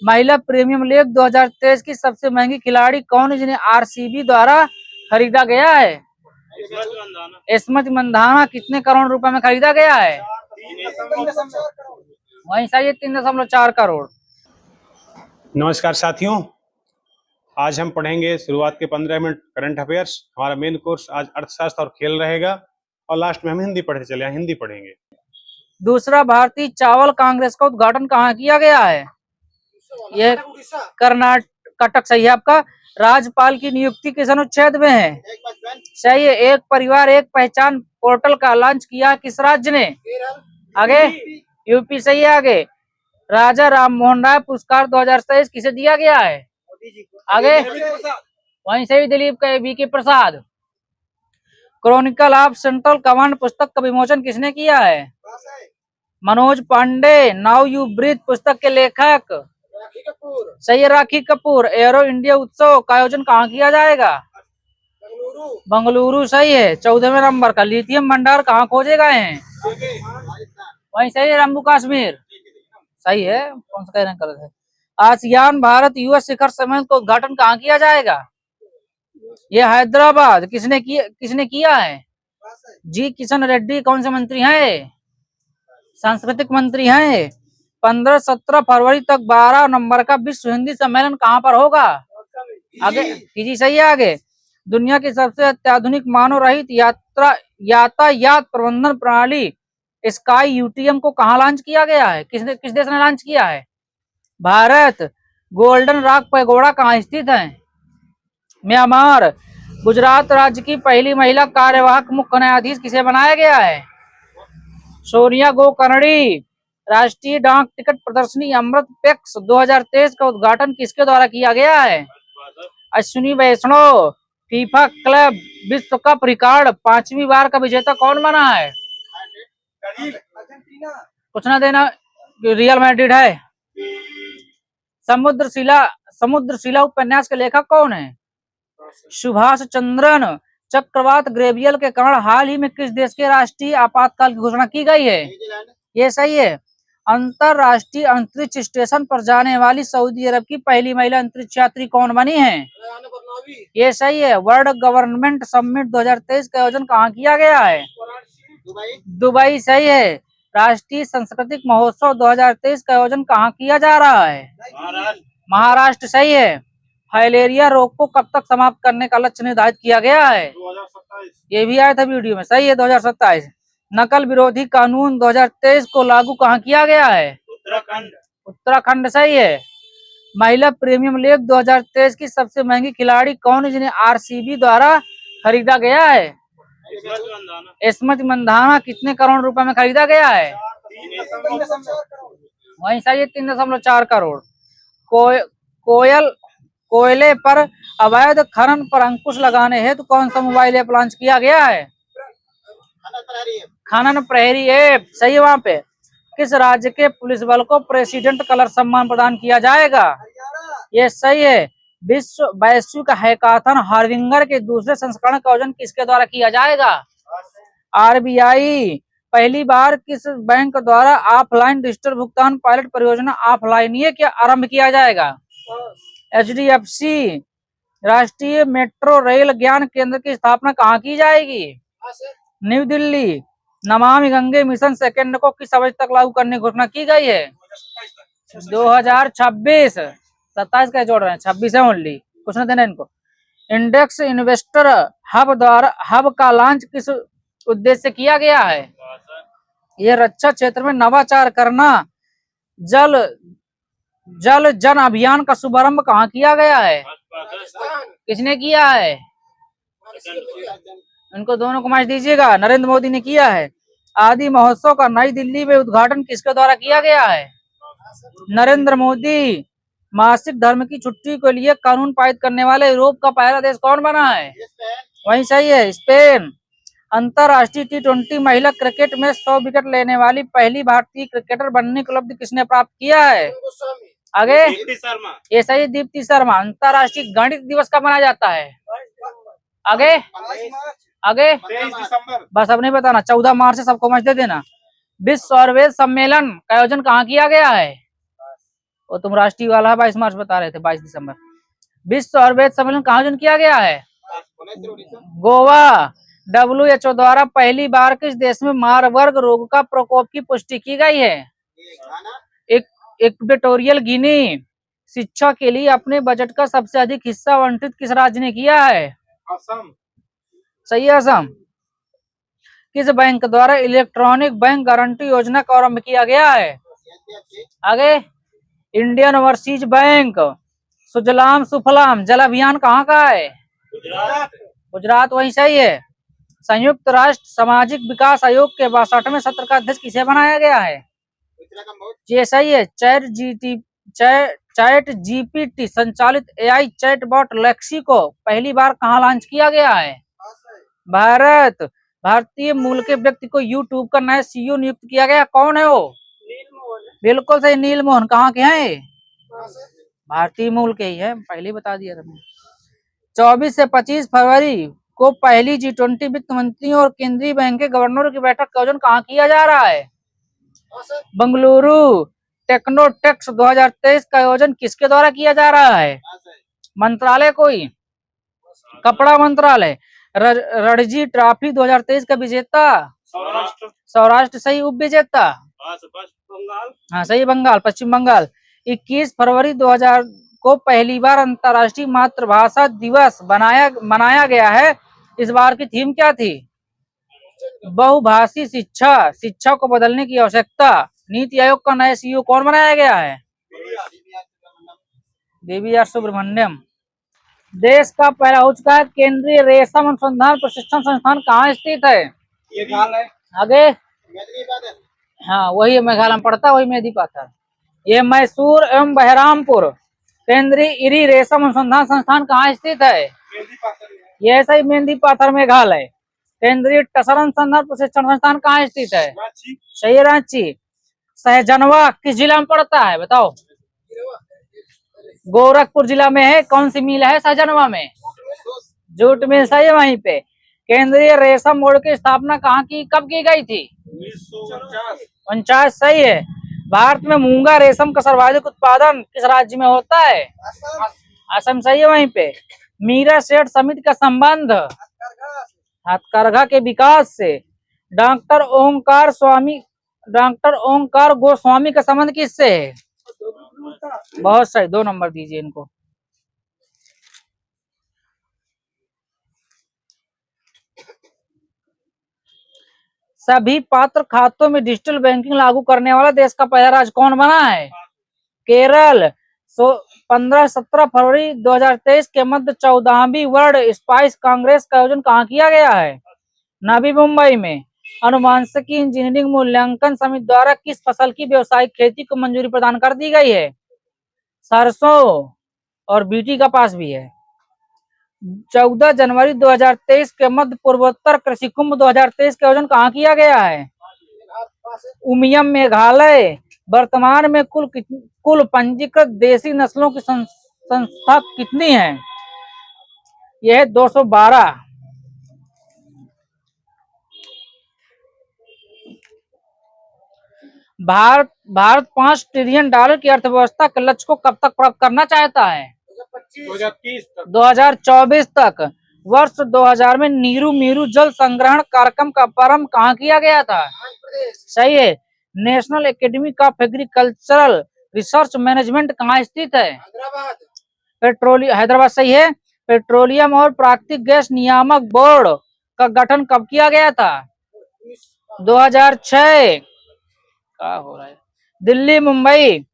महिला premiere league 2023 की सबसे महंगी खिलाड़ी कौन है जिन्हें आरसीबी द्वारा खरीदा गया है? स्मृति मंधाना। कितने करोड़ रुपए में खरीदा गया है? वहीं सही है, 3.4 करोड़। नमस्कार साथियों, आज हम पढ़ेंगे शुरुआत के 15 मिनट करंट अफेयर्स। हमारा मेन कोर्स आज अर्थशास्त्र और खेल रहेगा और लास्ट में हम हिंदी पढ़ते चले, हिंदी पढ़ेंगे। दूसरा भारतीय चावल कांग्रेस का उद्घाटन कहाँ किया गया है? ये कर्नाटक। सही है आपका। राज्यपाल की नियुक्ति किस अनुच्छेद में है? सही है। एक परिवार एक पहचान पोर्टल का लॉन्च किया किस राज्य ने? आगे यूपी। सही है। आगे राजा राम मोहन राय पुरस्कार 2023 किसे दिया गया है? आगे वहीं से भी दिलीप का V K. Prasad. Chronicle of central command पुस्तक का विमोचन किसने किया है? Manoj Pande. Now you breathe पुस्तक के लेखक? सही है, राखी कपूर। एरो इंडिया उत्सव का आयोजन कहाँ किया जाएगा? बंगलुरु। सही है। 14वें नंबर का लिथियम भंडार कहाँ खोजे गए हैं? वहीं सही है, जम्मू कश्मीर। सही है। कौन सा कहना गलत है? आसियान भारत यूएस शिखर सम्मेलन का उद्घाटन कहाँ किया जाएगा? ये हैदराबाद। किसने किया है? जी किशन रेड्डी। कौन से मंत्री हैं? सांस्कृतिक मंत्री हैं। 15-17 फरवरी तक 12 नंबर का विश्व हिंदी सम्मेलन कहाँ पर होगा? आगे कीजिए। सही है। आगे दुनिया की सबसे अत्याधुनिक मानव रहित यातायात प्रबंधन प्रणाली स्काई यूटीएम को कहाँ लॉन्च किया गया है? किस देश ने लॉन्च किया है? भारत। गोल्डन रॉक पैगोडा कहाँ स्थित है? म्यांमार। गुजरात राज्य की पहली महिला कार्यवाहक मुख्य न्यायाधीश किसे बनाया गया है? सोनिया गोकर्णी। राष्ट्रीय डाक टिकट प्रदर्शनी अमृत पैक्स 2023 का उद्घाटन किसके द्वारा किया गया है? अश्विनी वैष्णव। फीफा क्लब विश्व कप रिकॉर्ड 5वीं बार का विजेता कौन बना है? कुछ ना देना, रियल मैड्रिड है। समुद्रशिला उपन्यास के लेखक कौन है? सुभाष चंद्रन। चक्रवात ग्रेवियल के कारण हाल ही में किस देश के राष्ट्रीय आपातकाल की घोषणा की गई है? ये सही है। अंतरराष्ट्रीय अंतरिक्ष स्टेशन पर जाने वाली सऊदी अरब की पहली महिला अंतरिक्ष यात्री कौन बनी है? ये सही है। वर्ल्ड गवर्नमेंट समिट 2023 का आयोजन कहाँ किया गया है? दुबई। सही है। राष्ट्रीय सांस्कृतिक महोत्सव 2023 का आयोजन कहाँ किया जा रहा है? महाराष्ट्र। सही है। फाइलेरिया रोग को कब तक समाप्त करने का लक्ष्य निर्धारित किया गया है? 2027। ये भी आया था वीडियो में। सही है, 2027। नकल विरोधी कानून 2023 को लागू कहाँ किया गया है? उत्तराखंड। सही है। महिला प्रीमियर लीग 2023 की सबसे महंगी खिलाड़ी कौन है जिन्हें आरसीबी द्वारा खरीदा गया है? स्मृति मंधाना। कितने करोड़ रुपए में खरीदा गया है? वहीं सही है, 3.4 करोड़। कोयले पर अवैध खनन पर अंकुश लगाने हेतु कौन सा मोबाइल ऐप लॉन्च किया गया है? खनन प्रहरी ऐप। सही है। वहां पे किस राज्य के पुलिस बल को प्रेसिडेंट कलर सम्मान प्रदान किया जाएगा? ये सही है। विश्व वैश्विक हैकाथन हार्विंगर के दूसरे संस्करण का आयोजन किसके द्वारा किया जाएगा? आरबीआई। पहली बार किस बैंक द्वारा ऑफलाइन डिजिटल भुगतान पायलट परियोजना ऑफलाइन क्या आरंभ किया जाएगा? एचडीएफसी। राष्ट्रीय मेट्रो रेल ज्ञान केंद्र की स्थापना कहाँ की जाएगी? New Delhi. Namami Gange mission second को किस अवधि तक लागू करने की घोषणा की गई है? 2026। 27 का जोड़ रहे हैं, 26 है ओनली। कुछ ना देना इनको। इंडेक्स इन्वेस्टर हब का लॉन्च किस उद्देश्य से किया गया है? ये रक्षा क्षेत्र में नवाचार करना। जल जन अभियान का शुभारंभ कहाँ किया गया है? किसने किया है? इनको दोनों को मैच दीजिएगा। नरेंद्र मोदी ने किया है। आदि महोत्सव का नई दिल्ली में उद्घाटन किसके द्वारा किया गया है? नरेंद्र मोदी। मासिक धर्म की छुट्टी के लिए कानून पारित करने वाले यूरोप का पहला देश कौन बना है? वहीं सही है, स्पेन। अंतरराष्ट्रीय T20 महिला क्रिकेट में 100 विकेट लेने वाली पहली भारतीय क्रिकेटर बनने की उपलब्धि किसने प्राप्त किया है? आगे ये सही, दीप्ति शर्मा। अंतरराष्ट्रीय गणित दिवस कब मनाया जाता है? आगे 23 दिसंबर। बस अब नहीं बताना, 14 मार्च से सबको मैच दे देना। विश्व आयुर्वेद सम्मेलन का आयोजन कहाँ किया गया है? और तुम राष्ट्रीय वाला 22 मार्च बता रहे थे, 22 दिसंबर। विश्व आयुर्वेद सम्मेलन कहाँ आयोजन किया गया है? गोवा। WHO द्वारा पहली बार किस देश में मारबर्ग रोग का प्रकोप की पुष्टि की गई है? Equatorial Guinea. शिक्षा के लिए अपने बजट का सबसे अधिक हिस्सा आवंटित किस राज्य ने किया है? असम। सही है, असम। किस बैंक द्वारा इलेक्ट्रॉनिक बैंक गारंटी योजना का आरंभ किया गया है? आगे, इंडियन ओवरसीज बैंक। सुजलाम सुफलाम जल अभियान कहाँ का है? गुजरात, वही सही है। संयुक्त राष्ट्र सामाजिक विकास आयोग के 62वें सत्र का अध्यक्ष किसे बनाया गया है? ये सही है। चैट जीपीटी संचालित AI चैटबॉट लेक्सी को पहली बार कहाँ लॉन्च किया गया है? भारत। भारतीय मूल के व्यक्ति को यूट्यूब का नया CEO नियुक्त किया गया, कौन है वो? बिल्कुल सही, नील मोहन। कहाँ के हैं? भारतीय मूल के ही है, पहले बता दिया था मैंने। 24 से 25 फरवरी को पहली G20 वित्त मंत्रियों और केंद्रीय बैंक के गवर्नरों की बैठक का आयोजन कहाँ किया जा रहा है? बंगलुरु। टेक्नोटेक्स 2023 का आयोजन किसके द्वारा किया जा रहा है? मंत्रालय कोई? कपड़ा मंत्रालय। रणजी ट्रॉफी 2023 का विजेता? सौराष्ट्र सही। उप विजेता? हाँ सही, बंगाल, पश्चिम बंगाल। 21 फरवरी 2000 को पहली बार अंतर्राष्ट्रीय मातृभाषा दिवस मनाया गया है। इस बार की थीम क्या थी? बहुभाषी शिक्षा, शिक्षा को बदलने की आवश्यकता। नीति आयोग का नया CEO कौन बनाया गया है? DVR सुब्रमण्यम। देश का पहला उच्च केंद्रीय रेशम अनुसंधान प्रशिक्षण संस्थान कहाँ स्थित है? आगे, हाँ वही मेघालय में पड़ता, वही मेहंदी पाथर। ये मैसूर एवं बहरामपुर। केंद्रीय इरी रेशम अनुसंधान संस्थान कहाँ स्थित है? ये सही, मेहंदी पाथर, मेघालय। केंद्रीय टसर अनुसंधान प्रशिक्षण संस्थान कहाँ स्थित है? सही, रांची। सहजनवा किस जिला में पड़ता है, बताओ? गोरखपुर जिला में है। कौन सी मिल है सहजनवा में? जूट मिल, सही है वहीं पे। केंद्रीय रेशम बोर्ड की स्थापना कब की गई थी? 1949, सही है। भारत में मूंगा रेशम का सर्वाधिक उत्पादन किस राज्य में होता है? असम, सही है वहीं पे। मीरा सेठ समिति का संबंध हथकरघा के विकास से। डॉक्टर ओंकार गोस्वामी का संबंध किससे है? बहुत सही, 2 नंबर दीजिए इनको। सभी पात्र खातों में डिजिटल बैंकिंग लागू करने वाला देश का पहला राज्य कौन बना है? केरल। 15-17 फरवरी 2023 के मध्य 14वीं वर्ल्ड स्पाइस कांग्रेस का आयोजन कहाँ किया गया है? नवी मुंबई में। अनुवांशिकी इंजीनियरिंग मूल्यांकन समिति द्वारा किस फसल की व्यावसायिक खेती को मंजूरी प्रदान कर दी गई है? सरसों और बीटी का पास भी है। 14 जनवरी 2023 के मध्य पूर्वोत्तर कृषि कुंभ 2023 का आयोजन कहाँ किया गया है? उमियम, मेघालय। वर्तमान में कुल पंजीकृत देसी नस्लों की संख्या कितनी है? यह 212। भारत $5 ट्रिलियन की अर्थव्यवस्था के लक्ष्य को कब तक प्राप्त करना चाहता है? 2024 तक। वर्ष 2000 में नीरू मीरू जल संग्रहण कार्यक्रम का प्रारंभ कहाँ किया गया था? सही है। National academy of agricultural research management कहाँ स्थित है? हैदराबाद, सही है। पेट्रोलियम और प्राकृतिक गैस नियामक बोर्ड का गठन कब किया गया था? 2006। क्या हो रहा है? दिल्ली मुंबई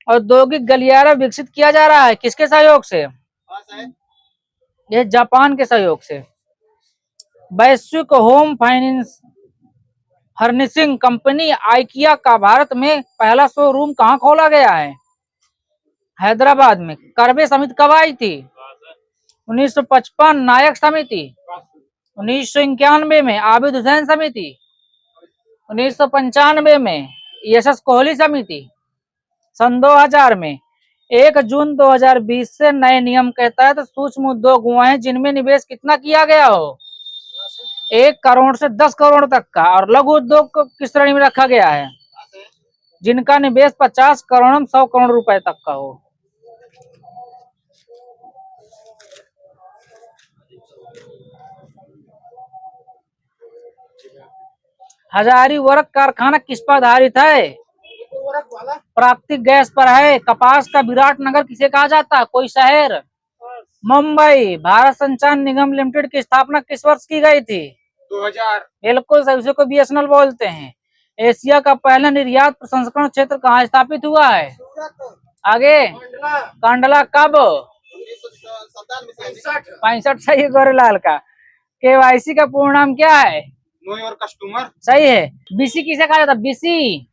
औद्योगिक गलियारा विकसित किया जा रहा है, किसके सहयोग से? यह जापान के सहयोग से। वैश्विक होम फर्निशिंग कंपनी आइकिया का भारत में पहला शोरूम कहाँ खोला गया है? हैदराबाद में। करबे समिति कब आई थी? 1955। नायक समिति 1991 में। आबिद हुसैन समिति 1995 में। यशस कोहली समिति सन 2000 में। 1 जून 2020 से नए नियम के तहत सूक्ष्म उद्योग हुए हैं जिनमें निवेश कितना किया गया हो? 1 करोड़ से 10 करोड़ तक का। और लघु उद्योग को किस श्रेणी में रखा गया है? जिनका निवेश 50 करोड़ 100 करोड़ रुपए तक का हो। हजारीवर्क कारखाना किस पर आधारित है? प्राकृतिक गैस पर है। कपास का विराटनगर किसे कहा जाता है? कोई शहर? मुंबई। भारत संचार निगम लिमिटेड की स्थापना किस वर्ष की गई थी? 2000। बिल्कुल सही, उसे को बीएसएनएल बोलते हैं। एशिया का पहला निर्यात प्रसंस्करण क्षेत्र कहाँ स्थापित हुआ है? आगे कांडला। कब? 65 सही है गोरेलाल का। केवाईसी का पूर्ण नाम क्या है? Know your customer. सही है। बीसी किसे कहा जाता है? बीसी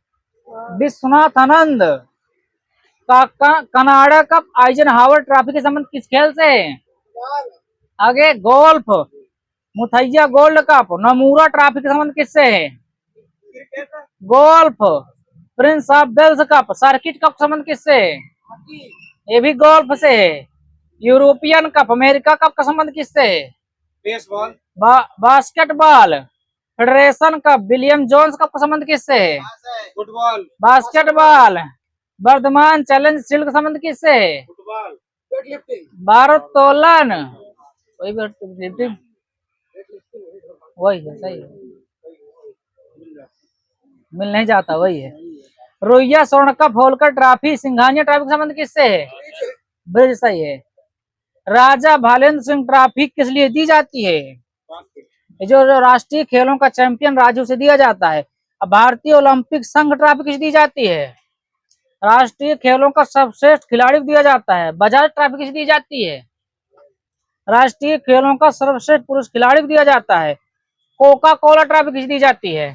विश्वनाथ आनंद का कनाडा कप आइजनहावर ट्रॉफी के संबंध किस खेल से है? आगे golf. Muthaiah gold cup Nomura trophy के संबंध किससे है? Golf. Prince of Wales cup circuit cup संबंध किससे है? ये भी गोल्फ से है। यूरोपियन कप अमेरिका कप का संबंध किससे है? Baseball. Basketball. Federation cup William Jones cup का संबंध किससे है? Football. Basketball. Vardhman challenge shield का संबंध किससे है? फुटबॉल। भारोत्तोलन। वही वेटलिफ्टिंग वही है। सही है, मिल नहीं जाता वही है। रोहिया स्वर्ण cup Holkar trophy Singhania trophy का संबंध किससे है? ब्रिज। सही है। राजा भालेंद्र सिंह ट्रॉफी किस लिए दी जाती है? जो राष्ट्रीय खेलों का चैंपियन राज्यों से दिया जाता है। अब भारतीय ओलंपिक संघ ट्रॉफी किस दी जाती है? राष्ट्रीय खेलों का सर्वश्रेष्ठ खिलाड़ी को दिया जाता है। बजाज ट्रॉफी किस दी जाती है? राष्ट्रीय खेलों का सर्वश्रेष्ठ पुरुष खिलाड़ी को दिया जाता है। कोका कोला ट्रॉफी किस दी जाती है?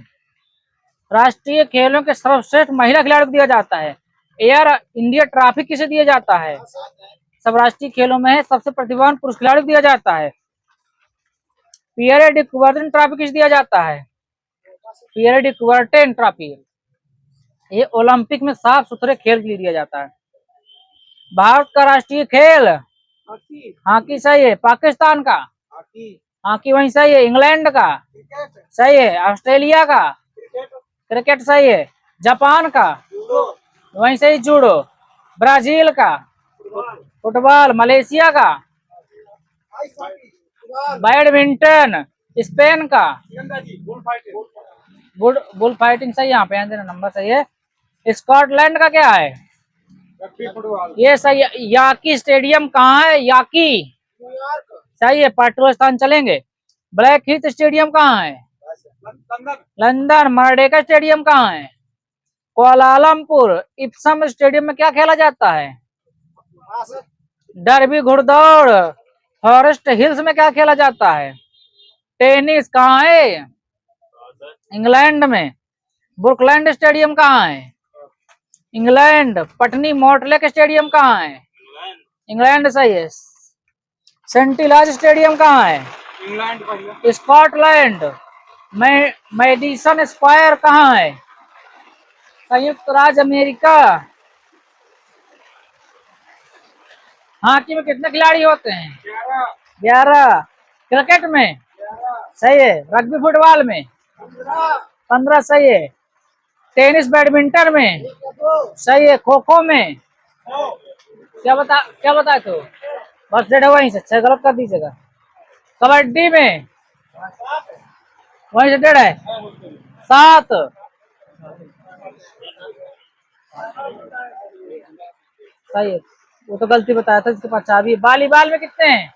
राष्ट्रीय खेलों के सर्वश्रेष्ठ महिला खिलाड़ी को दिया जाता है। एयर इंडिया ट्रॉफी किसे दिया जाता है? सब राष्ट्रीय खेलों में है, सबसे प्रतिभावान पुरुष खिलाड़ी को दिया जाता है। पियरे डी कुबर्टन ट्रॉफी किसे दिया जाता है? पियरे डी कुबर्टन ट्रॉफी ये ओलंपिक में साफ सुथरे खेल के लिए दिया जाता है। भारत का राष्ट्रीय खेल हॉकी। सही है। पाकिस्तान का हॉकी वहीं सही है। इंग्लैंड का सही है। ऑस्ट्रेलिया का क्रिकेट सही है। जापान का वहीं सही जूडो। ब्राजील का फुटबॉल। मलेशिया का बैडमिंटन। स्पेन का बुल फाइटिंग सही। यहाँ पे नंबर सही है। स्कॉटलैंड का क्या है? ये सही है। याकी स्टेडियम कहाँ है? याकी सही है। पाटुस्तान चलेंगे। ब्लैक हीथ स्टेडियम कहाँ है? लंदन। मर्डेका स्टेडियम कहाँ है? कुआलालंपुर। इप्सम स्टेडियम में क्या खेला जाता है? डर्बी घुड़दौड़। फॉरेस्ट हिल्स में क्या खेला जाता है? टेनिस कहाँ है? इंग्लैंड में। बुकलैंड स्टेडियम कहाँ है? इंग्लैंड। पटनी मोटलेक स्टेडियम कहाँ है? इंग्लैंड सही है। सेंटिलाज स्टेडियम कहाँ है? इंग्लैंड। स्कॉटलैंड। मेडिसन स्क्वायर कहाँ है? संयुक्त राज्य अमेरिका। हॉकी में कितने खिलाड़ी होते हैं? 11। क्रिकेट में सही है। रग्बी फुटबॉल में 15 सही है। टेनिस बैडमिंटन में सही है। खो खो में क्या बताए तो बस डेढ़ वहीं से 6 गलत कर दीजिएगा। कबड्डी में वहीं से 1.5 है। 7 सही है। वो तो गलती बताया था जिसके पास चाबी। वॉलीबॉल में कितने हैं?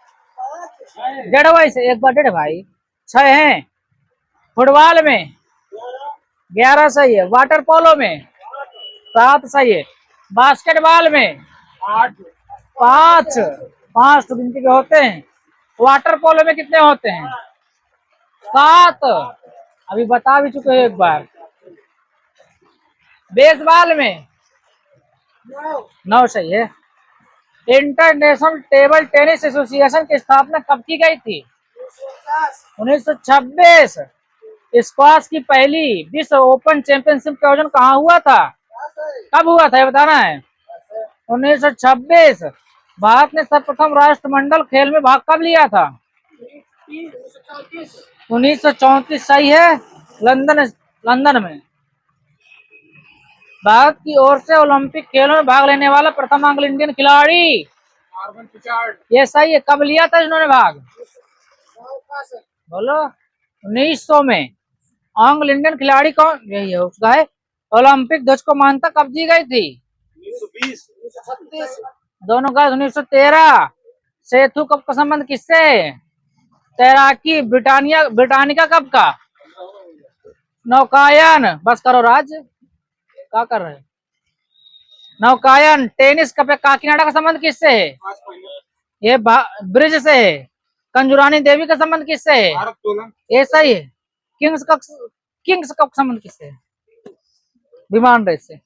1.5 वहीं से 1 बार 1.5 भाई 6 हैं। फुटबॉल में 11 सही है। वाटर पोलो में 7 सही है। बास्केटबॉल में 5 तो गिनती के होते हैं। वाटर पोलो में कितने होते हैं? 7 अभी बता भी चुके हैं एक बार। बेसबॉल में 9 सही है। इंटरनेशनल टेबल टेनिस एसोसिएशन की स्थापना कब की गई थी? 1926। स्क्वाश की पहली विश्व ओपन चैंपियनशिप का आयोजन कहाँ हुआ था? कब हुआ था ये बताना है। 1926। भारत ने सर्वप्रथम राष्ट्रमंडल खेल में भाग कब लिया था? 1934 सही है। लंदन में। भारत की ओर से ओलंपिक खेलों में भाग लेने वाला प्रथम एंग्लो इंडियन खिलाड़ी। ये सही है। कब लिया था इन्होंने भाग? बोलो। 1900 में। एंग्लो इंडियन खिलाड़ी कौन? यही है उसका है। ओलंपिक ध्वज को मान्यता कब दी गई थी? 1920। दोनों का 1913। सेतु कप का संबंध किससे है? तैराकी ब्रिटानिका कब का? नौकायन। बस करो राज, क्या कर रहे हैं? नौकायन। टेनिस कप काकीनाडा का संबंध किससे है? ये ब्रिज से है। कंजुरानी देवी का संबंध किससे है? ये सही है। किंग्स कप का संबंध किससे है? विमान रेस से।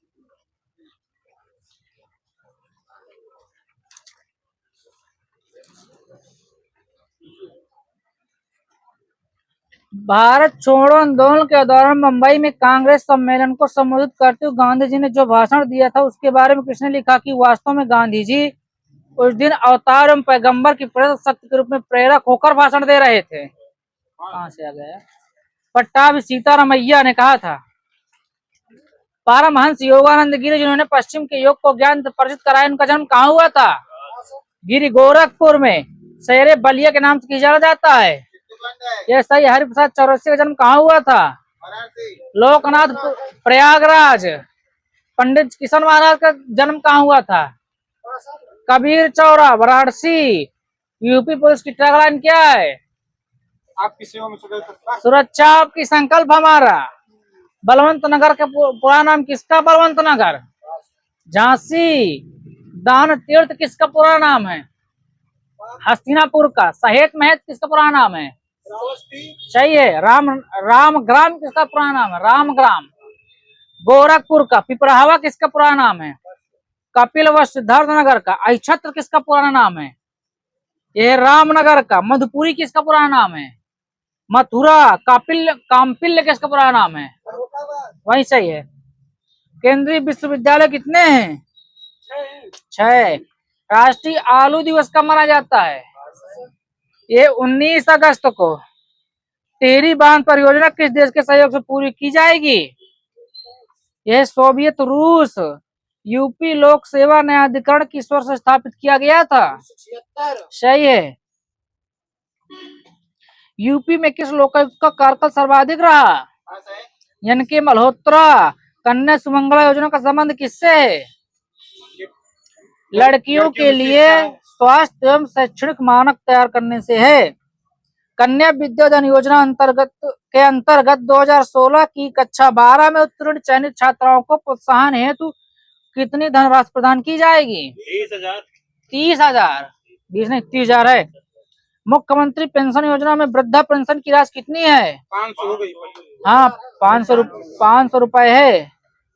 भारत छोड़ो आंदोलन के दौरान मुंबई में कांग्रेस सम्मेलन को संबोधित करते हुए गांधी जी ने जो भाषण दिया था उसके बारे में किसने लिखा कि वास्तव में गांधी जी उस दिन अवतार एवं पैगंबर की प्रेरक शक्ति के रूप में प्रेरक होकर भाषण दे रहे थे। कहां से आ गया? पट्टाभी सीतारामैया ने कहा था। पारमहंस योगानंद गिरी जिन्होंने पश्चिम के योग को ज्ञान परिचित कराया, उनका जन्म कहाँ हुआ था? गिरी गोरखपुर में। शेरे बलिया के नाम से जाना जाता है। ये सही। हरिप्रसाद चौरसिया का जन्म कहाँ हुआ था? लोकनाथ प्रयागराज। पंडित किशन महाराज का जन्म कहाँ हुआ था? कबीर चौरा वाराणसी। यूपी पुलिस की टैगलाइन क्या है? आपकी सेवा में सुरक्षा आपकी संकल्प हमारा। बलवंत नगर का पूरा नाम किसका? बलवंत नगर। झांसी। दान तीर्थ किसका पूरा नाम है? हस्तिनापुर का। सहेत महत किसका पूरा नाम है? सही है। रामग्राम किसका पुराना नाम है? रामग्राम। गोरखपुर का पिपराहवा किसका पुराना नाम है? कपिल व सिद्धार्थ नगर का अहिछत्र किसका पुराना नाम है? यह रामनगर का। मधुपुरी किसका पुराना नाम है? मथुरा। काम्पिल्य किसका पुराना नाम है? वही सही है। केंद्रीय विश्वविद्यालय कितने हैं? 6। राष्ट्रीय आलू दिवस कब मनाया जाता है? ये 19 अगस्त को। टिहरी बांध परियोजना किस देश के सहयोग से पूरी की जाएगी? यह सोवियत रूस। यूपी लोक सेवा न्यायाधिकरण किस वर्ष स्थापित किया गया था? 1976। सही है। यूपी में किस लोकायुक्त का कार्यकाल सर्वाधिक रहा? एनके मल्होत्रा। कन्या सुमंगला योजना का संबंध किससे है? लड़कियों के लिए स्वास्थ्य एवं शैक्षणिक मानक तैयार करने से है। कन्या विद्याधन योजना के अंतर्गत 2016 की कक्षा 12 में उत्तीर्ण चयनित छात्राओं को प्रोत्साहन हेतु कितनी धनराशि प्रदान की जाएगी? 30,000। 30,000। 20 नहीं 30,000 है। मुख्यमंत्री पेंशन योजना में वृद्धा पेंशन की राशि कितनी है? 500 हो गई। हाँ 500 रुपए है।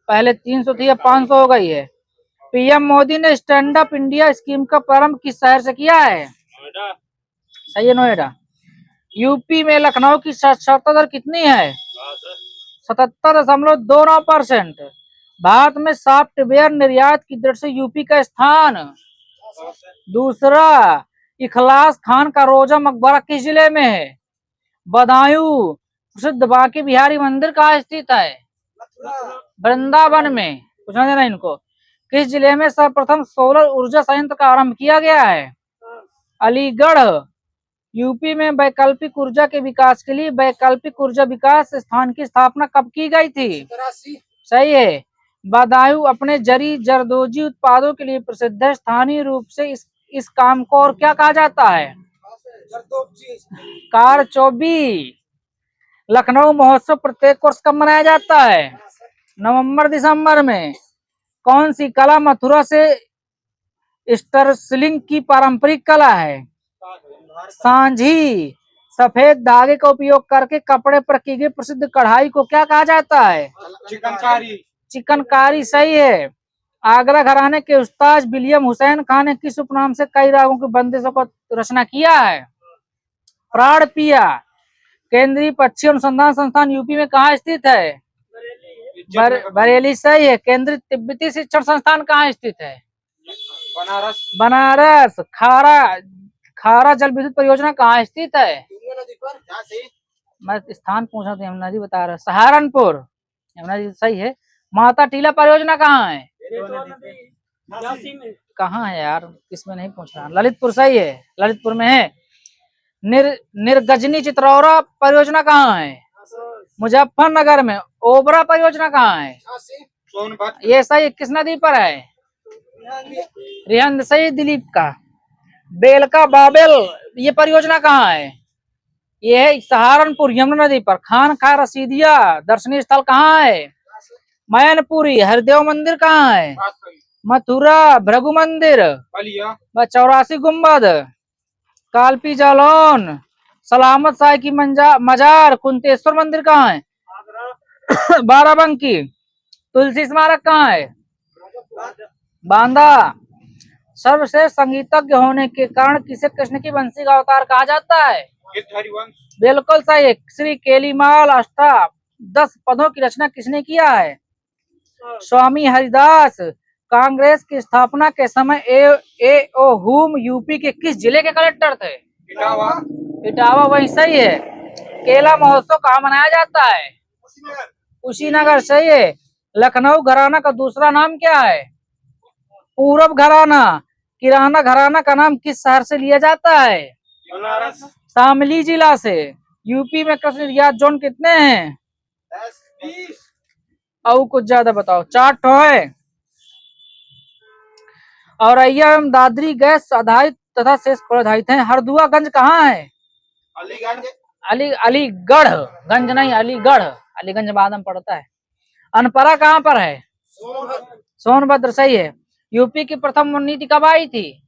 पहले 300 थी, अब 500 हो गई है। पीएम मोदी ने स्टैंड अप इंडिया स्कीम का प्रारंभ किस शहर से किया है? नोएडा। सही है, नोएडा। यूपी में लखनऊ की साक्षरता दर कितनी है? 77.29%। भारत में सॉफ्टवेयर निर्यात की दृष्टि से यूपी का स्थान दूसरा। इखलास खान का रोजा मकबरा किस जिले में है? बदायूं। प्रसिद्ध बांके बिहारी मंदिर कहाँ स्थित है? वृंदावन में। पूछना देना इनको। किस जिले में सर्वप्रथम सोलर ऊर्जा संयंत्र का आरंभ किया गया है? अलीगढ़। यूपी में वैकल्पिक ऊर्जा के विकास के लिए वैकल्पिक ऊर्जा विकास संस्थान की स्थापना कब की गई थी? सही है। बदायूं अपने जरी जरदोजी उत्पादों के लिए प्रसिद्ध है। स्थानीय रूप से इस काम को और क्या कहा जाता है? कारचौबी। लखनऊ महोत्सव प्रत्येक वर्ष कब मनाया जाता है? नवंबर दिसंबर में। कौन सी कला मथुरा से स्टरसलिंग की पारंपरिक कला है? सांझी। सफेद धागे का उपयोग करके कपड़े पर की गई प्रसिद्ध कढ़ाई को क्या कहा जाता है? चिकनकारी। चिकनकारी सही है। आगरा घराने के उस्ताद विलियम हुसैन खान ने किस उपनाम से कई रागों की बंदिशों को रचना किया है? प्राण पिया। केंद्रीय पक्षी अनुसंधान संस्थान यूपी में कहाँ स्थित है? बरेली सही है। केंद्रीय तिब्बती शिक्षण संस्थान कहाँ स्थित है? बनारस। खारा जल विद्युत परियोजना कहाँ स्थित है? मैं स्थान पूछा था, यमुना जी बता रहा। सहारनपुर। यमुना जी सही है। माता टीला परियोजना कहाँ है? कहाँ है यार, किसमें नहीं पूछ रहा। ललितपुर सही है, ललितपुर में है। निर्गजनी चित्रौरा परियोजना कहाँ है? मुजफ्फरनगर में। ओबरा परियोजना कहाँ है? ये सही, किस नदी पर है? रिहंद सही, दिलीप का। बेलका बाबेल ये परियोजना कहाँ है? ये है सहारनपुर, यमुना नदी पर। खान खा रसीदिया दर्शनीय स्थल कहाँ है? मैनपुरी। हरिदेव मंदिर कहाँ है? मथुरा। भृगु मंदिर। 84 गुम्बद। कालपी जालौन। सलामत साई की मजार। कुंतेश्वर मंदिर कहाँ है? बाराबंकी। तुलसी स्मारक कहाँ है? बांदा। सर्वश्रेष्ठ संगीतज्ञ होने के कारण किसे कृष्ण की बंसी का अवतार कहा जाता है? बिल्कुल सही है। श्री केलीमाल 10 पदों की रचना किसने किया है? स्वामी हरिदास। कांग्रेस की स्थापना के समय ए.ओ. हुम यूपी के किस जिले के कलेक्टर थे? इटावा वही सही है। केला महोत्सव कहाँ मनाया जाता है? कुशीनगर सही है। लखनऊ घराना का दूसरा नाम क्या है? पूरब घराना। किराना घराना का नाम किस शहर से लिया जाता है? शामली जिला से। यूपी में कृषि निर्यात जोन कितने हैं? 10-20। और कुछ ज्यादा बताओ। 4 ठो है। औरैया एवं दादरी गैस आधारित तथा शेष आधारित है। हरदुआगंज कहाँ है? अलीगढ़ गंज नहीं, अलीगढ़। अलीगंज बाद में पड़ता है। अनपरा कहाँ पर है? सोनभद्र सही है। यूपी की प्रथम वन नीति कब आई थी?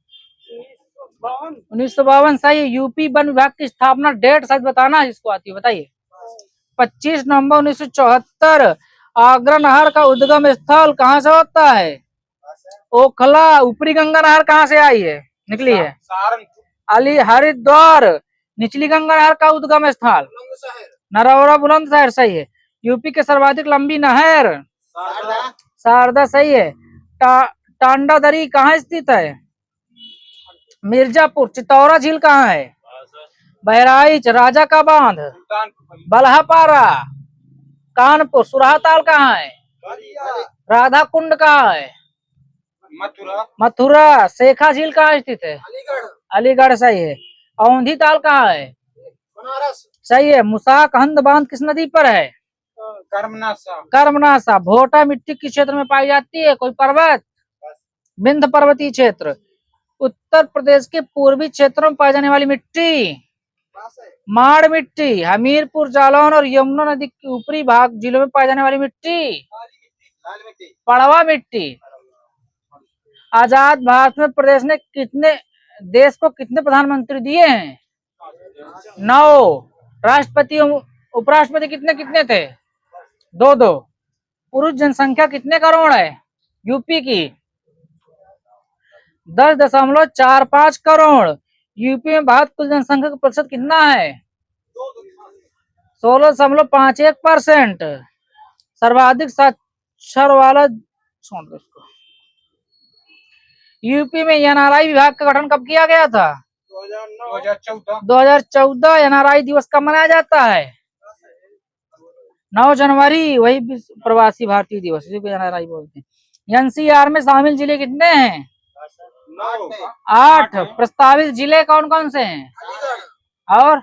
1952 सही है। यूपी वन विभाग की स्थापना डेट सच बताना जिसको आती है, बताइए। 25 नवंबर 1974। आगरा नहर का उद्गम स्थल कहाँ से होता है? ओखला। ऊपरी गंगा नहर कहाँ से आई है, निकली है? अली हरिद्वार। निचली गंगा नहर का उद्गम स्थल? नरौरा बुलंदशहर सही है। यूपी के सर्वाधिक लंबी नहर? शारदा सही है। टांडा दरी कहाँ स्थित है? मिर्जापुर। चितौरा झील कहाँ है? बहराइच। राजा का बांध? बल्हापारा। कानपुर। सुरहाताल कहाँ है? राधा कुंड कहाँ है? मथुरा। शेखा झील कहाँ स्थित है? अलीगढ़ सही है। औंधी ताल कहाँ है? सही है। मुसाक हंद बांध किस नदी पर है? कर्मनासा। भोटा मिट्टी किस क्षेत्र में पाई जाती है? कोई पर्वत? विंध्य पर्वतीय क्षेत्र। उत्तर प्रदेश के पूर्वी क्षेत्रों में पाई जाने वाली मिट्टी? माड़ मिट्टी। हमीरपुर, जालौन और यमुना नदी के ऊपरी भाग जिलों में पाई जाने वाली मिट्टी? पड़वा मिट्टी। आजाद भारत में प्रदेश ने देश को कितने प्रधानमंत्री दिए हैं? 9। राष्ट्रपति उपराष्ट्रपति कितने कितने थे? 2-2। पुरुष जनसंख्या कितने करोड़ है यूपी की? 10.45 करोड़। यूपी में भारत कुल जनसंख्या का प्रतिशत कितना है? 16.51%। सर्वाधिक साक्षर वाला यूपी में एनआरआई विभाग का गठन कब किया गया था? 2014। एनआरआई दिवस कब मनाया जाता है? 9 जनवरी। वही प्रवासी भारतीय दिवस, इसी को एनआरआई बोलते हैं। एनसीआर में शामिल जिले कितने हैं? 8। प्रस्तावित जिले कौन कौन से हैं? और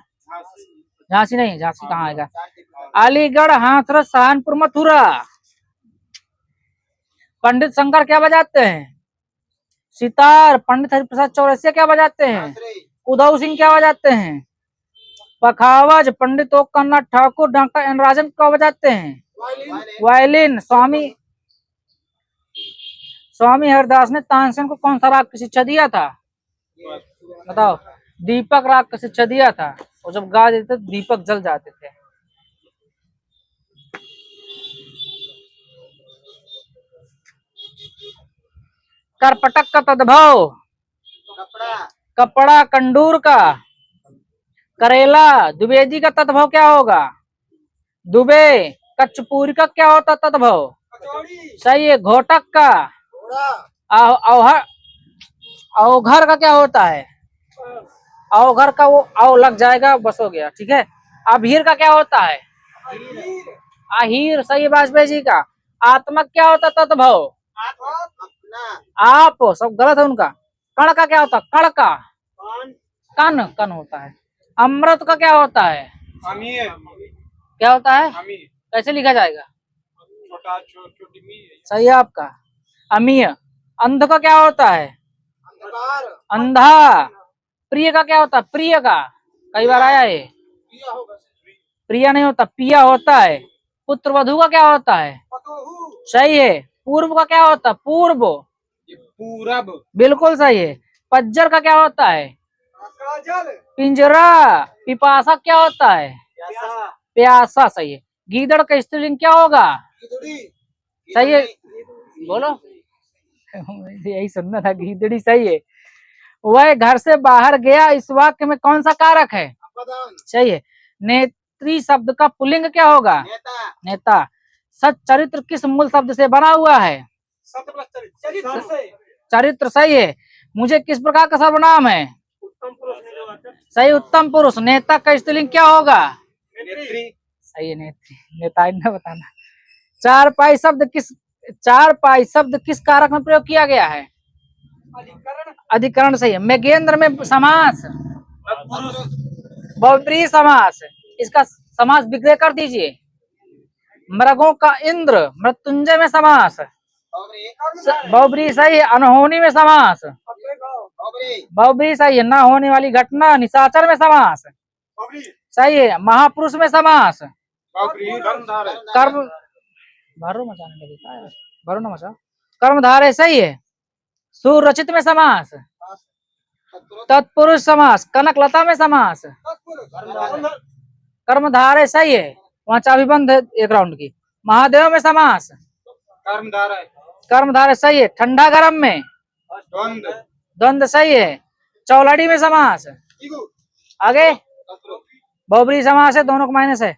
झांसी नहीं, झांसी कहाँ आएगा? अलीगढ़, हाथरस, सहारनपुर, मथुरा। पंडित शंकर क्या बजाते हैं? सितार। पंडित हरिप्रसाद चौरसिया क्या बजाते हैं? उदय सिंह क्या बजाते हैं? पखावज। पंडित ओंकारनाथ ठाकुर, डॉक्टर एन राजन क्या बजाते हैं? वायलिन। स्वामी हरिदास ने तानसेन को कौन सा राग की शिक्षा दिया था? बताओ। दीपक राग की शिक्षा दिया था। और जब गा देते दीपक जल जाते थे। करपटक का तद्भव? कपड़ा। कंडूर का? करेला। द्विवेदी का तद्भव क्या होगा? दुबे। कच्छपुरी का क्या होता तद्भव? सही है। घोटक का? अवघर का क्या होता है? अवघर का वो अव लग जाएगा, बस हो गया, ठीक है। अभीर का क्या होता है? अहीर। सही है वाजपेयी जी का। आत्मक क्या होता है? तत्भव। आप सब गलत है उनका। कण का क्या होता है? कण का कन कन होता है। अमृत का क्या होता है? क्या होता है? कैसे लिखा जाएगा? सही है आपका, अमीय। अंध का क्या होता है? अंधा। प्रिय का क्या होता है? प्रिय का कई बार आया है। प्रिया नहीं होता, पिया होता है। पुत्र वधु का क्या होता है? सही है। पूर्व का क्या होता है? पूर्व। पूरब। बिल्कुल सही है। पज्जर का क्या होता है? पिंजरा। पिपासा क्या होता है? प्यासा। सही है। गीदड़ का स्त्रीलिंग क्या होगा? सही है, बोलो। यही सुनना था, गीदड़ी। सही है। वह घर से बाहर गया, इस वाक्य में कौन सा कारक है? सही है। नेत्री शब्द का पुल्लिंग क्या होगा? नेता। सच चरित्र किस मूल शब्द से बना हुआ है? चरित्र। सही है। मुझे किस प्रकार का सर्वनाम है? सही, उत्तम पुरुष। नेता का स्त्रीलिंग क्या होगा? सही है, नेत्री। नेता ने बताना। चारपाई शब्द किस कारक में प्रयोग किया गया है? अधिकरण। सही है। मेघेंद्र में समास बहुब्रीहि समास, इसका समास विग्रह कर दीजिए। मृगों का इंद्र, मृत्युंजय में समास बहुब्रीहि। सही है। अनहोनी में समास बहुब्रीहि। सही है। ना होने वाली घटना, निशाचर में समास सही है। महापुरुष में समास कर्म भरो मचाने लगे, भरो न मचा, कर्मधारय। सही है। सुरचित में समास तत्पुरुष समास। कनकलता में समास कर्मधारय। सही है। वहां चाबी बंद है एक राउंड की। महादेव में समास कर्मधारय। सही है। ठंडा गरम में द्वंद्व। सही है। चौलड़ी में समास आगे बहुब्रीहि समास है, दोनों को माइनस है।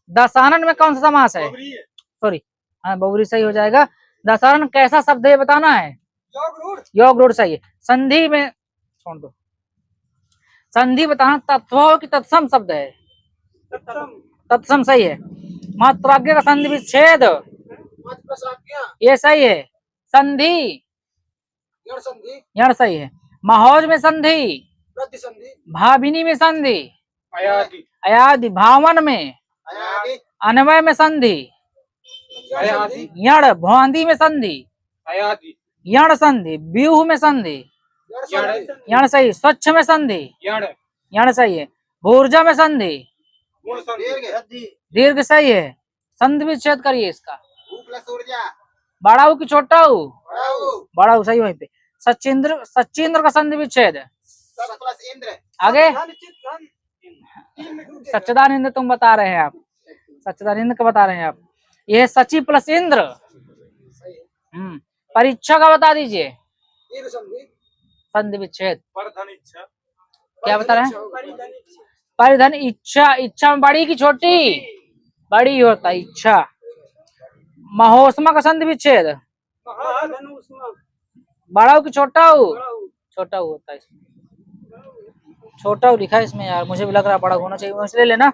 दशानन में कौन सा समास है? सॉरी, हाँ बहुब्रीहि सही हो जाएगा। दशानन कैसा शब्द है बताना है? योग रूढ़। सही है। संधि में छोड़ दो, संधि बताना। तत्व की तत्सम शब्द है? तत्सम। सही है। मात्राज्ञ का संधि विच्छेद, ये सही है। संधि यण। सही है। महोज में संधि भाविनी में संधि अयादि। भावन में अन्वय में संधि यण। भौंदी में संधि यण संधि। व्यूह में संधि यण। सही। स्वच्छ में संधि यण। सही है। भूर्जा में संधि दीर्घ। सही है। संधि विच्छेद करिए इसका। बड़ा की छोटा बड़ा सही। वहीं पे सचिंद्र का संधि विच्छेद आगे। सच्चिदानंद तुम बता रहे हैं, आप सच्चिदानंद का बता रहे हैं आप। यह सची प्लस इंद्र। परीक्षा का बता दीजिए। संधि विच्छेद क्या बता रहे हैं? परिधन। इच्छा। इच्छा में बड़ी की छोटी? बड़ी होता है इच्छा। महोष्मा का संधि विच्छेद बड़ा की छोटा छोटा होता है। इसमें छोटा लिखा है इसमें यार, मुझे भी लग रहा है बड़ा होना चाहिए, इसलिए लेना।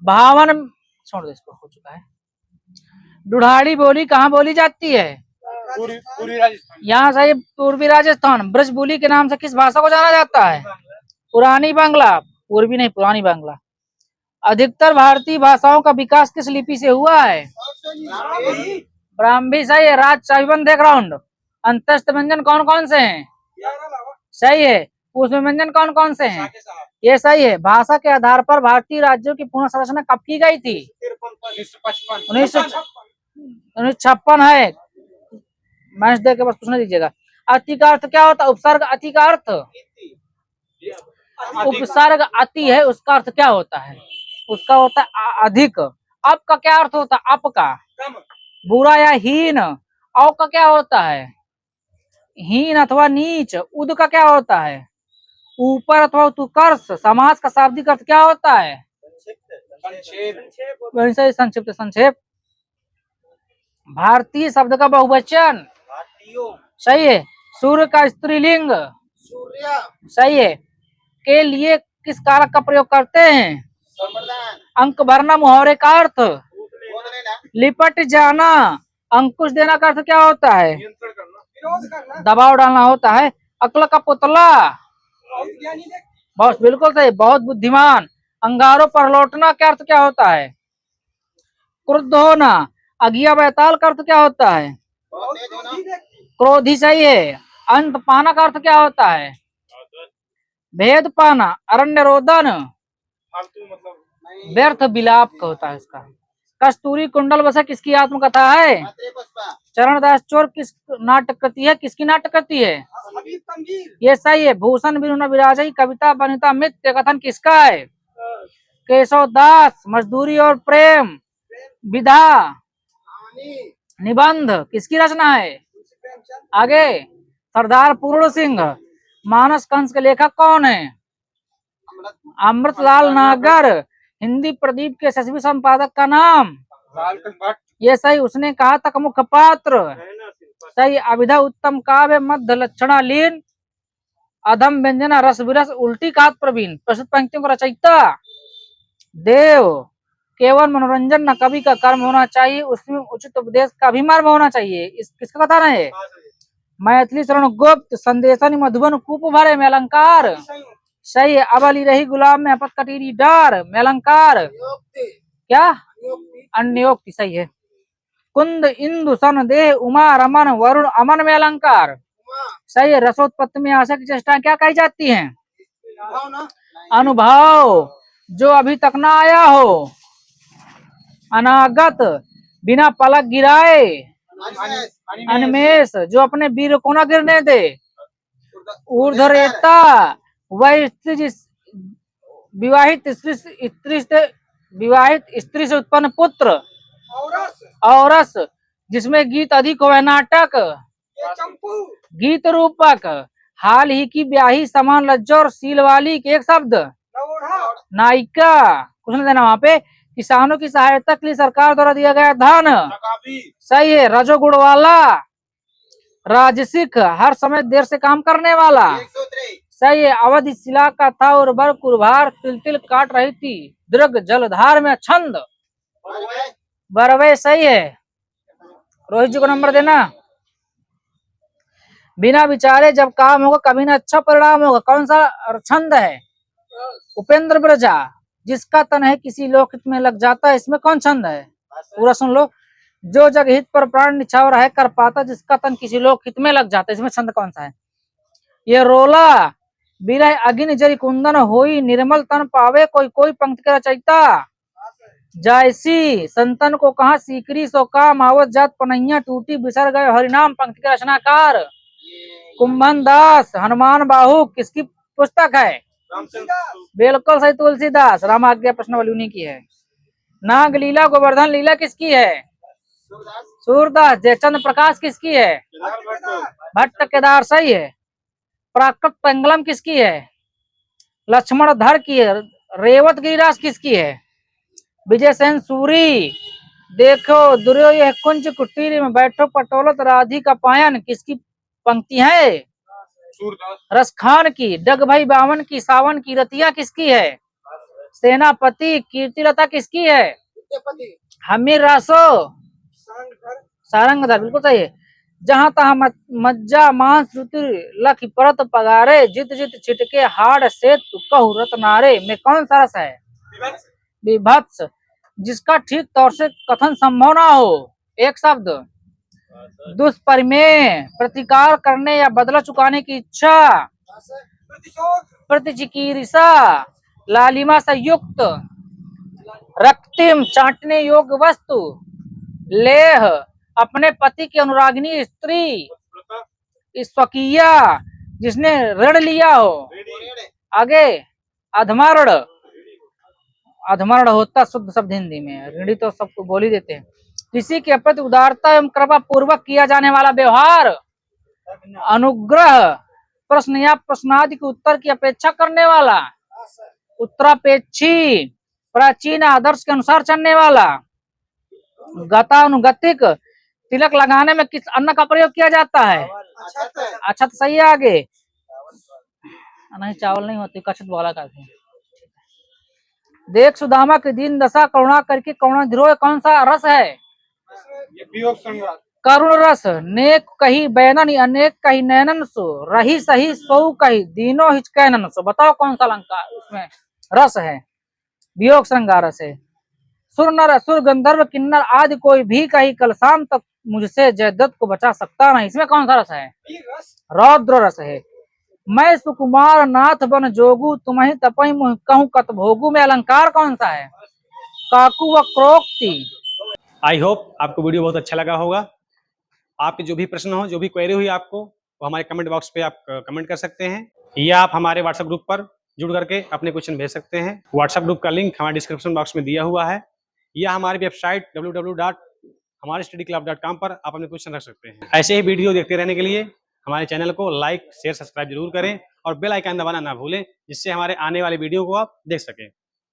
भावन छोड़ दो, इसको हो चुका है। दुढ़ाड़ी बोली कहाँ बोली जाती है? पूर्वी राजस्थान। यहाँ सही, पूर्वी राजस्थान। ब्रज बोली के नाम से किस भाषा को जाना जाता है? पुरानी बांग्ला। पूर्वी नहीं, पुरानी बांग्ला। अधिकतर भारतीय भाषाओं का विकास किस लिपि से हुआ है? ब्राह्मी। सही है। राज चाबीबंद बैकग्राउंड। अंतस्थ व्यंजन कौन कौन से हैं? सही है। उसमें व्यंजन कौन कौन से हैं? ये सही है। भाषा के आधार पर भारतीय राज्यों की पुनर्संरचना कब की गई थी? 1956 है। मैच देख के बस कुछ नहीं दीजिएगा। अति का अर्थ क्या होता है? उपसर्ग। अति का अर्थ उपसर्ग। अति है, उसका अर्थ क्या होता है? उसका होता है अधिक। अप का क्या अर्थ होता है? अप का बुरा या हीन। औ का क्या होता है? हीन अथवा नीच। उद का क्या होता है? ऊपर अथवा उत्कर्ष। समास का शाब्दिक अर्थ क्या होता है? संक्षिप्त। संक्षेप। भारतीय शब्द का बहुवचन। सही है। सूर्य का स्त्रीलिंग। सही है। के लिए किस कारक का प्रयोग करते हैं? अंक भरना। मुहावरे का अर्थ लिपट जाना, अंकुश देना का अर्थ क्या होता है? नियंत्रण करना, विरोध करना, दबाव डालना होता है। अक्ल का पुतला, बहुत ज्ञानी व्यक्ति, बहुत बिल्कुल सही, बहुत बुद्धिमान। अंगारों पर लौटना क्या अर्थ क्या होता है? क्रुद्ध होना। अगिया बैताल का अर्थ क्या होता है? बहुत क्रोधी व्यक्ति, क्रोधी सही है। अंत पाना का अर्थ क्या होता है? भेद पाना। अरण्य रोदन, फालतू मतलब व्यर्थ विलाप का होता है इसका। कस्तूरी कुंडल बसा किसकी आत्मकथा है? चरणदास चोर किस नाटक कृति है? किसकी नाटक कृति है? हबीब तंगीर, ये सही है। भूषण बिरुन विराजई कविता वनिता मित्य कथन किसका है? केशव दास। मजदूरी और प्रेम विधा कहानी, निबंध किसकी रचना है? तुलसी प्रेमचंद, आगे सरदार पूर्ण सिंह। मानस कंस के लेखक कौन है? अमृतलाल नागर। हिंदी प्रदीप के यशस्वी संपादक का नाम? लालकृष्ण भट्ट, ये सही। उसने कहा तक मुख्य पात्र सही। अभिधा उत्तम काव्य मध्य लक्षणा लीन अधम व्यंजना रस विरस उल्टी कात प्रवीण। प्रस्तुत पंक्तियों का रचयिता देव। केवल मनोरंजन न कवि का कर्म होना चाहिए, उसमें उचित उपदेश का भी मर्म होना चाहिए। इस किसका कथन है? मैथिली शरण गुप्त। संदेशन मधुबन कूप भरे में अलंकार सही है। अबली रही गुलाम में अपत कटीरी डार में अलंकार क्या? अन्योक्ति सही है। कुंद इंदु सन देह उमा रमन वरुण अमन में अलंकार सही है। रसोत्पत्ति में आशा की चेष्टा क्या कही जाती है? अनुभव। जो अभी तक ना आया हो। अनागत बिना पलक गिराए। अनमेष जो अपने वीर को न गिरने दे। ऊर्ध्वरेता वह स्त्री विवाहित स्त्री से उत्पन्न पुत्र। औरस जिसमें गीत अधिक हो नाटक। चंपू, गीत रूपक। हाल ही की ब्याही समान लज्जा और शील वाली के एक शब्द। नायिका। कुछ नहीं देना वहां पे। किसानों की सहायता के लिए सरकार द्वारा दिया गया धन सही है। रजोगुण वाला। राजसिक हर समय देर से काम करने वाला सही है। अवधि शिला का था और बर कुरभार तिल तिल काट रही थी दृग जलधार में छंद। बरवे सही है। रोहित जी को नंबर देना। बिना विचारे जब काम होगा कभी ना अच्छा परिणाम होगा। कौन सा छंद है? उपेंद्र ब्रजा। जिसका तन है किसी लोकहित में लग जाता है, इसमें कौन छंद है? पूरा सुन लो। जो जग हित पर प्राण निछावर है कर पाता, जिसका तन किसी लोकहित में लग जाता है, इसमें छंद कौन सा है? ये रोला। बिरह अगिन जरी कुंदन होई निर्मल तन पावे कोई कोई पंक्ति का रचयिता जायसी। संतन को कहा सीकरी सो काम आवत जात पनैया टूटी बिसर गए हरिनाम पंक्ति का रचनाकार कुंभन दास। हनुमान बाहु किसकी पुस्तक है? बिल्कुल सही, तुलसीदास। रामाज्ञा प्रश्नावली उन्हीं की है। नागलीला गोवर्धन लीला किसकी है? सूरदास। जयचंद्र प्रकाश किसकी है? भट्ट केदार सही है। प्राकृत पेंगलम किसकी है? लक्ष्मण धर की है। रेवत गिरिराज किसकी है? विजय सेन सूरी। देखो दुर्यो यह कुंज कुटीर में बैठो पटोलत राधिका पायन किसकी पंक्ति है? रस खान की। डग भाई बावन की। सावन की रतिया किसकी है? सेनापति। कीर्तिलता किसकी है? हमीर रासो। सारंगधर बिल्कुल सही है। जहां तहा मज्जा मांस रुति लख परत पगारे जित जित छिटके हाड़ सेत कहु रतनारे में कौन सा रस है? विभत्स। जिसका ठीक तौर से कथन संभव ना हो, एक शब्द। दुष्परिमेय प्रतिकार करने या बदला चुकाने की इच्छा। प्रतिचिकीर्षा लालिमा से युक्त। रक्तिम चाटने योग्य वस्तु। लेह अपने पति की अनुरागिनी स्त्री। स्वकीय जिसने ऋण लिया हो। आगे अधमर्ण। अधमर्ण होता शुद्ध शब्द हिंदी में, ऋणी तो सबको बोल ही देते हैं। किसी के प्रति उदारता एवं कृपा पूर्वक किया जाने वाला व्यवहार। अनुग्रह। प्रश्न या प्रश्नादि के उत्तर की अपेक्षा करने वाला। उत्तरापेक्षी। प्राचीन आदर्श के अनुसार चलने वाला। गतानुगतिक। तिलक लगाने में किस अन्न का प्रयोग किया जाता है? अच्छा तो सही है। आगे नहीं, चावल नहीं होती, कछत बोला करते हैं। देख सुदामा की दीन दशा करुणा करके करुणा ध्रुव कौन सा रस है? ये वियोग श्रृंगार। करुण रस नेक कही बैनन अनेक कही नैनन सो रही सही सौ कही दीनो हिचकैनन सो। बताओ कौन सा अलंकार उसमें रस है? वियोग श्रृंगार रस है। सुर नर असुर गंधर्व किन्नर आदि कोई भी कही कल शाम तक मुझसे जयदत्त को बचा सकता नहीं। इसमें कौन सा रस है? वीर रस। रौद्र रस है। मैं सुकुमार नाथ बन जोगू तुम्हें तपई मुह कहूं कत भोगू में अलंकार कौन सा है? काकू व क्रोक्ति। आई होप आपको वीडियो बहुत अच्छा लगा होगा। आपके जो भी प्रश्न हो, जो भी क्वेरी हुई आपको, वो हमारे कमेंट बॉक्स पे आप कमेंट कर सकते हैं, या आप हमारे व्हाट्सएप ग्रुप पर जुड़ करके अपने क्वेश्चन भेज सकते हैं। व्हाट्सएप ग्रुप का लिंक हमारे डिस्क्रिप्शन बॉक्स में दिया हुआ है, या हमारी वेबसाइट www.हमारेstudyclub.com पर आप अपने क्वेश्चन रख सकते हैं। ऐसे ही वीडियो देखते रहने के लिए हमारे चैनल को लाइक शेयर सब्सक्राइब जरूर करें और बेल आइकन दबाना ना भूलें, जिससे हमारे आने वाले वीडियो को आप देख सकें।